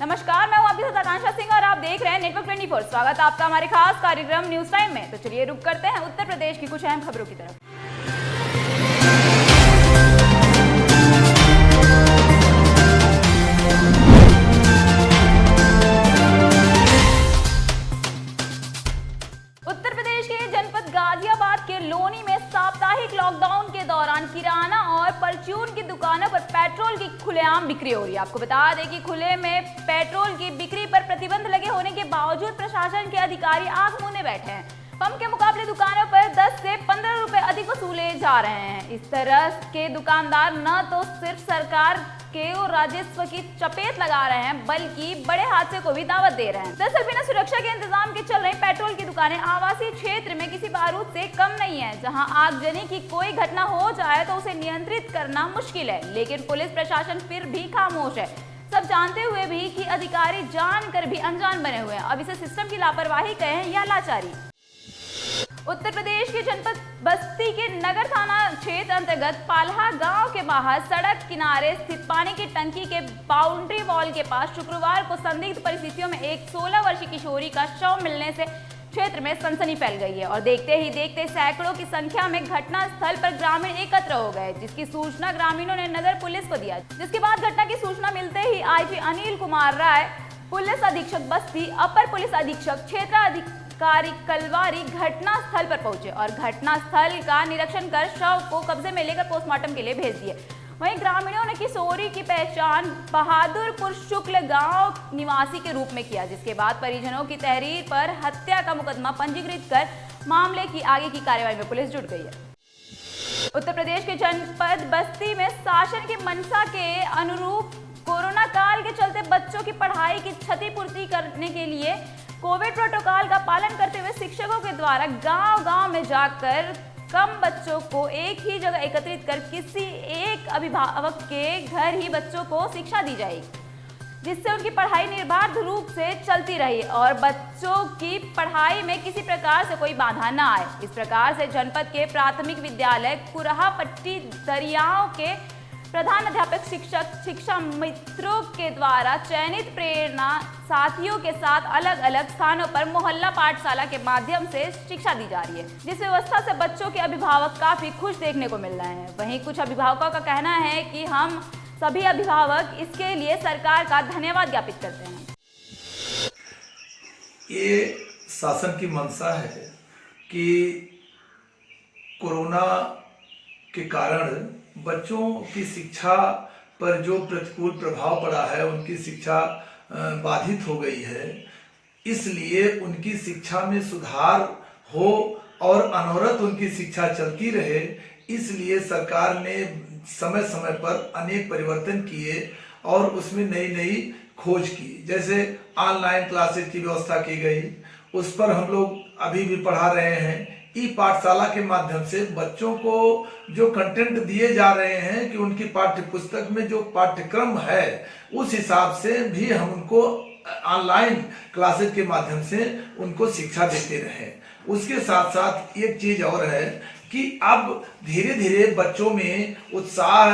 नमस्कार, मैं हूं आपके साथ आकांक्षा सिंह और आप देख रहे हैं नेटवर्क 24। स्वागत है आपका हमारे खास कार्यक्रम न्यूज टाइम में। तो चलिए रुक करते हैं उत्तर प्रदेश की कुछ अहम खबरों की तरफ। उत्तर प्रदेश के जनपद गाजियाबाद के लोनी में साप्ताहिक लॉकडाउन के दौरान किराना और परचून की दुकानों पर पेट्रोल की खुलेआम बिक्री हो रही है। आपको बता दें कि खुले में पेट्रोल की बिक्री पर प्रतिबंध लगे होने के बावजूद प्रशासन के अधिकारी आंख मूंदे बैठे हैं। पंप के मुकाबले दुकानों पर 10 से 15 रुपए अधिक वसूले जा रहे हैं। इस तरह के दुकानदार न तो सिर्फ सरकार के राजस्व की चपेट लगा रहे हैं बल्कि बड़े हादसे को भी दावत दे रहे हैं। दरअसल बिना सुरक्षा के इंतजाम के चल रही पेट्रोल की दुकानें आवासीय क्षेत्र में किसी बारूद से कम नहीं है। जहां आगजनी की कोई घटना हो जाए तो उसे नियंत्रित करना मुश्किल है, लेकिन पुलिस प्रशासन फिर भी खामोश है। सब जानते हुए भी कि अधिकारी जानकर भी अनजान बने हुए हैं। अब इसे सिस्टम की लापरवाही कहें या लाचारी। उत्तर प्रदेश के जनपद बस्ती के नगर थाना क्षेत्र अंतर्गत पालहा गांव के बाहर सड़क किनारे स्थित पानी की टंकी के बाउंड्री वॉल के पास शुक्रवार को संदिग्ध परिस्थितियों में एक 16 वर्षीय किशोरी का शव मिलने से क्षेत्र में सनसनी फैल गई है और देखते ही देखते सैकड़ों की संख्या में घटना स्थल पर ग्रामीण एकत्र हो गए, जिसकी सूचना ग्रामीणों ने नगर पुलिस को दिया। जिसके बाद घटना की सूचना मिलते ही आईजी अनिल कुमार राय, पुलिस अधीक्षक बस्ती, अपर पुलिस अधीक्षक क्षेत्राधिकारी कलवारी घटना स्थल पर पहुंचे और घटना स्थल का निरीक्षण कर शव को कब्जे में लेकर पोस्टमार्टम के लिए भेज दिए। वहीं ग्रामीणों ने किशोरी की पहचान बहादुरपुर शुक्ल गांव निवासी के रूप में किया, जिसके बाद परिजनों की तहरीर पर हत्या का मुकदमा पंजीकृत कर मामले की आगे की कार्रवाई में पुलिस जुट गई है। उत्तर प्रदेश के जनपद बस्ती में शासन की मंशा के अनुरूप कोरोना काल के चलते बच्चों की पढ़ाई की क्षतिपूर्ति करने के लिए कोविड प्रोटोकॉल का पालन करते हुए शिक्षकों के द्वारा गांव-गांव में जाकर कम बच्चों को एक ही जगह एकत्रित कर किसी एक अभिभावक के घर ही बच्चों को शिक्षा दी जाएगी, जिससे उनकी पढ़ाई निर्बाध रूप से चलती रही और बच्चों की पढ़ाई में किसी प्रकार से कोई बाधा न आए। इस प्रकार से जनपद के प्राथमिक विद्यालय कुराहापट्टी दरियाओं के प्रधान अध्यापक शिक्षा मित्रों के द्वारा चयनित प्रेरणा साथियों के साथ अलग अलग स्थानों पर मोहल्ला पाठशाला के माध्यम से शिक्षा दी जा रही है, जिस व्यवस्था से बच्चों के अभिभावक काफी खुश देखने को मिल रहे हैं। वहीं कुछ अभिभावकों का कहना है कि हम सभी अभिभावक इसके लिए सरकार का धन्यवाद ज्ञापित करते हैं। ये शासन की मंशा है कि कोरोना के कारण बच्चों की शिक्षा पर जो प्रतिकूल प्रभाव पड़ा है, उनकी शिक्षा बाधित हो गई है, इसलिए उनकी शिक्षा में सुधार हो और अनवरत उनकी शिक्षा चलती रहे, इसलिए सरकार ने समय समय पर अनेक परिवर्तन किए और उसमें नई नई खोज की। जैसे ऑनलाइन क्लासेज की व्यवस्था की गई, उस पर हम लोग अभी भी पढ़ा रहे हैं। ई पाठशाला के माध्यम से बच्चों को जो कंटेंट दिए जा रहे हैं कि उनकी पाठ्य पुस्तक में जो पाठ्यक्रम है उस हिसाब से भी हम उनको ऑनलाइन क्लासेज के माध्यम से उनको शिक्षा देते रहे। उसके साथ साथ एक चीज और है कि अब धीरे धीरे बच्चों में उत्साह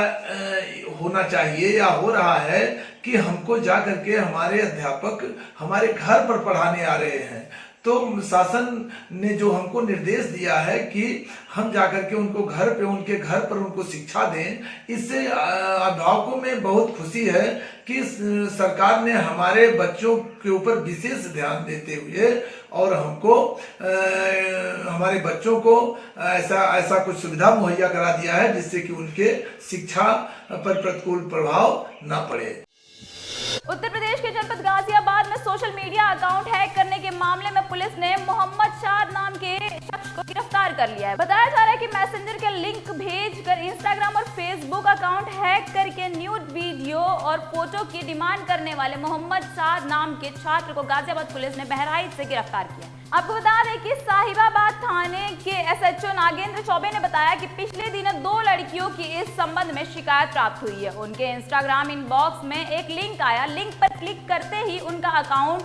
होना चाहिए या हो रहा है कि हमको जा करके हमारे अध्यापक हमारे घर पर पढ़ाने आ रहे हैं। तो शासन ने जो हमको निर्देश दिया है कि हम जाकर के उनको घर पे उनके घर पर उनको शिक्षा दें, इससे अभिभावकों में बहुत खुशी है कि सरकार ने हमारे बच्चों के ऊपर विशेष ध्यान देते हुए और हमको हमारे बच्चों को ऐसा कुछ सुविधा मुहैया करा दिया है जिससे कि उनके शिक्षा पर प्रतिकूल प्रभाव न पड़े। उत्तर प्रदेश के जनपद गाजियाबाद में सोशल मीडिया अकाउंट हैक करने के मामले में पुलिस ने मोहम्मद शाद नाम के शख्स को गिरफ्तार कर लिया है। बताया जा रहा है कि मैसेंजर के लिंक भेजकर इंस्टाग्राम और फेसबुक अकाउंट हैक करके न्यूड वीडियो और फोटो की डिमांड करने वाले मोहम्मद शाद नाम के छात्र को गाजियाबाद पुलिस ने बहराइच से गिरफ्तार किया। आपको बता दें कि साहिबाबाद थाने के एसएचओ नागेंद्र चौबे ने बताया कि पिछले दिनों 2 लड़कियों की इस संबंध में शिकायत प्राप्त हुई है। उनके इंस्टाग्राम इनबॉक्स में एक लिंक आया। लिंक पर क्लिक करते ही उनका अकाउंट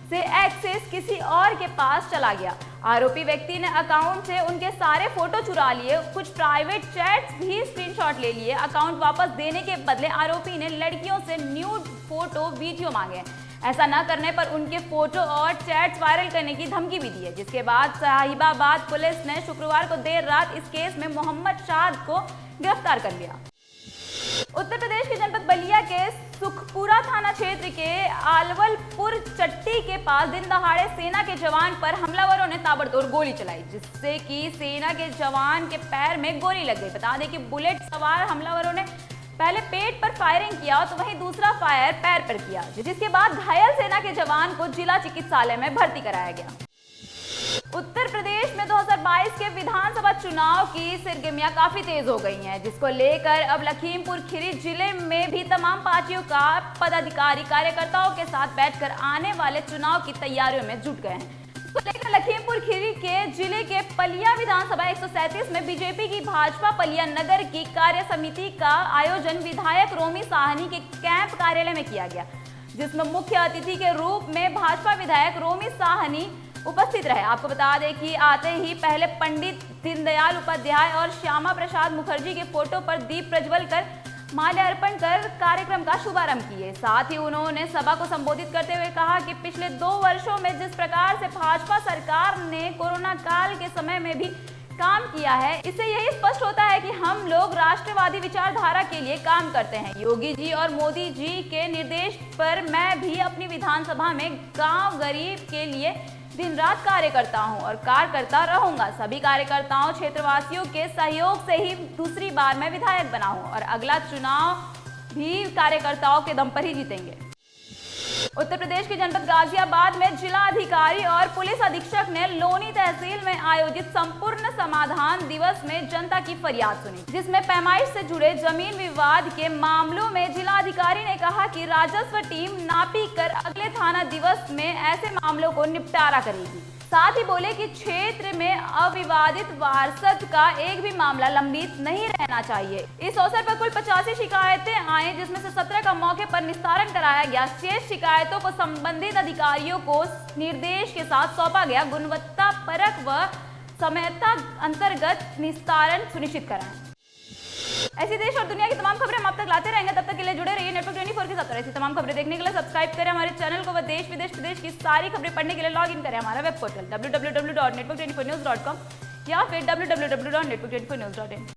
से एक्सेस किसी और के पास चला गया। आरोपी व्यक्ति ने अकाउंट से उनके सारे फोटो चुरा लिए, कुछ प्राइवेट चैट्स भी स्क्रीनशॉट ले लिए। अकाउंट वापस देने के बदले आरोपी ने लड़कियों से न्यूड फोटो वीडियो मांगे। ऐसा न करने पर उनके फोटो और चैट्स वायरल करने की धमकी भी दी है, जिसके बाद साहिबाबाद पुलिस ने शुक्रवार को देर रात इस केस में मोहम्मद शाद को गिरफ्तार कर लिया। उत्तर प्रदेश के जनपद बलिया के सुखपुरा थाना क्षेत्र के आलवलपुर चट्टी के पास दिन दहाड़े सेना के जवान पर हमलावरों ने ताबड़तोड़ गोली चलाई, जिससे कि सेना के जवान के पैर में गोली लग गई। बता दें कि बुलेट सवार हमलावरों ने पहले पेट पर फायरिंग किया तो वहीं दूसरा फायर पैर पर किया, जिसके बाद घायल सेना के जवान को जिला चिकित्सालय में भर्ती कराया गया। उत्तर प्रदेश में 2022 के विधानसभा चुनाव की सरगर्मियां काफी तेज हो गई हैं, जिसको लेकर अब लखीमपुर खीरी जिले में भी तमाम पार्टियों का पदाधिकारी कार्यकर्ताओं के साथ बैठकर आने वाले चुनाव की तैयारियों में जुट गए हैं। इसको लेकर लखीमपुर खीरी के जिले के पलिया विधानसभा 137 में बीजेपी की भाजपा पलिया नगर की कार्य समिति का आयोजन विधायक रोमी साहनी के कैंप कार्यालय में किया गया, जिसमें मुख्य अतिथि के रूप में भाजपा विधायक रोमी साहनी उपस्थित रहे। आपको बता दें कि आते ही पहले पंडित दीनदयाल उपाध्याय और श्यामा प्रसाद मुखर्जी के फोटो पर दीप प्रज्वल कर माल्यार्पण कर कार्यक्रम का शुभारंभ किए। साथ ही उन्होंने सभा को संबोधित करते हुए कहा कि पिछले 2 वर्षों में जिस प्रकार से भाजपा सरकार ने कोरोना काल के समय में भी काम किया है, इससे यही स्पष्ट होता है कि हम लोग राष्ट्रवादी विचारधारा के लिए काम करते हैं। योगी जी और मोदी जी के निर्देश पर मैं भी अपनी विधानसभा में गांव गरीब के लिए दिन रात कार्य करता हूं और कार्य करता रहूंगा। सभी कार्यकर्ताओं क्षेत्रवासियों के सहयोग से ही दूसरी बार मैं विधायक बना हूं और अगला चुनाव भी कार्यकर्ताओं के दम पर ही जीतेंगे। उत्तर प्रदेश के जनपद गाजियाबाद में जिला अधिकारी और पुलिस अधीक्षक ने लोनी तहसील में आयोजित संपूर्ण समाधान दिवस में जनता की फरियाद सुनी, जिसमें पैमाइश से जुड़े जमीन विवाद के मामलों में जिला अधिकारी ने कहा कि राजस्व टीम नापी कर अगले थाना दिवस में ऐसे मामलों को निपटारा करेगी। साथ ही बोले कि क्षेत्र में अविवादित वारसत का एक भी मामला लंबित नहीं रहना चाहिए। इस अवसर पर कुल 85 शिकायतें आई, जिसमें से 17 का मौके पर निस्तारण कराया गया। शेष शिकायतों को संबंधित अधिकारियों को निर्देश के साथ सौंपा गया गुणवत्ता परक व समयता अंतर्गत निस्तारण सुनिश्चित कराएं। ऐसी देश और दुनिया की तमाम खबरें हम आप तक लाते रहेंगे। तब तक के लिए जुड़े रहिए नेटवर्क 24 के साथ। ऐसी तमाम खबरें देखने के लिए सब्सक्राइब करें हमारे चैनल को व देश विदेश प्रदेश की सारी खबरें पढ़ने के लिए लॉग इन करें हमारा वेब पोर्टल www.network24news.com या फिर www.network24news.in।